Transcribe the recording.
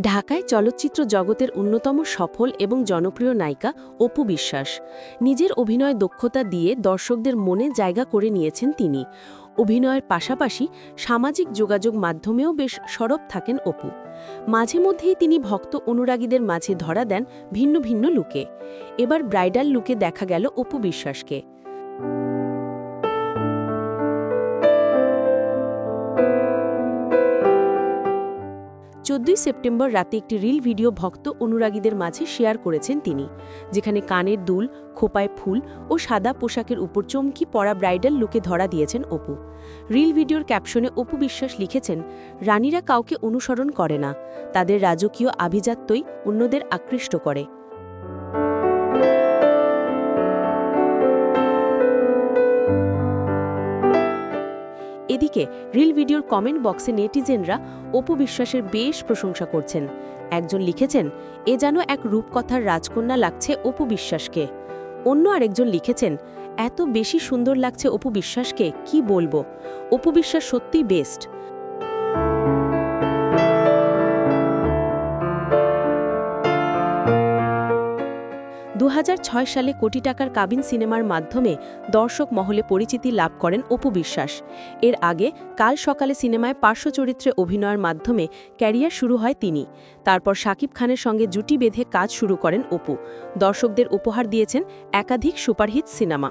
ঢাকায় চলচ্চিত্র জগতের অন্যতম সফল এবং জনপ্রিয় নায়িকা অপু বিশ্বাস। নিজের অভিনয় দক্ষতা দিয়ে দর্শকদের মনে জায়গা করে নিয়েছেন তিনি। অভিনয়ের পাশাপাশি সামাজিক যোগাযোগ মাধ্যমেও বেশ সরব থাকেন অপু। মাঝে মধ্যেই তিনি ভক্ত অনুরাগীদের মাঝে ধরা দেন ভিন্ন ভিন্ন লুকে। এবার ব্রাইডাল লুকে দেখা গেল অপু বিশ্বাসকে। 14 সেপ্টেম্বর রাতে একটি রিল ভিডিও ভক্ত অনুরাগীদের মাঝে শেয়ার করেছেন তিনি, যেখানে কানের দুল, খোপায় ফুল ও সাদা পোশাকের উপর চমকি পরা ব্রাইডাল লুকে ধরা দিয়েছেন অপু। রিল ভিডিওর ক্যাপশনে অপু বিশ্বাস লিখেছেন, রানীরা কাউকে অনুসরণ করে না, তাদের রাজকীয় আভিজাত্যই অন্যদের আকৃষ্ট করে। এদিকে রিল ভিডিওর কমেন্ট বক্সে নেটিজেনরা অপু বিশ্বাসের বেশ প্রশংসা করছেন। একজন লিখেছেন, এ যেন এক রূপকথার রাজকন্যা লাগছে অপু বিশ্বাসকে। অন্য আরেকজন লিখেছেন, এত বেশি সুন্দর লাগছে অপু বিশ্বাসকে, কি বলবো, অপু বিশ্বাস সত্যিই বেস্ট। 2006 সালে কোটি টাকার কাবিন সিনেমার মাধ্যমে দর্শক মহলে পরিচিতি লাভ করেন অপু বিশ্বাস। এর আগে কাল সকালে সিনেমায় পার্শ্ব চরিত্রে অভিনয়ের মাধ্যমে ক্যারিয়ার শুরু হয় তিনি। তারপর শাকিব খানের সঙ্গে জুটি বেঁধে কাজ শুরু করেন অপু। দর্শকদের উপহার দিয়েছেন একাধিক সুপারহিট সিনেমা।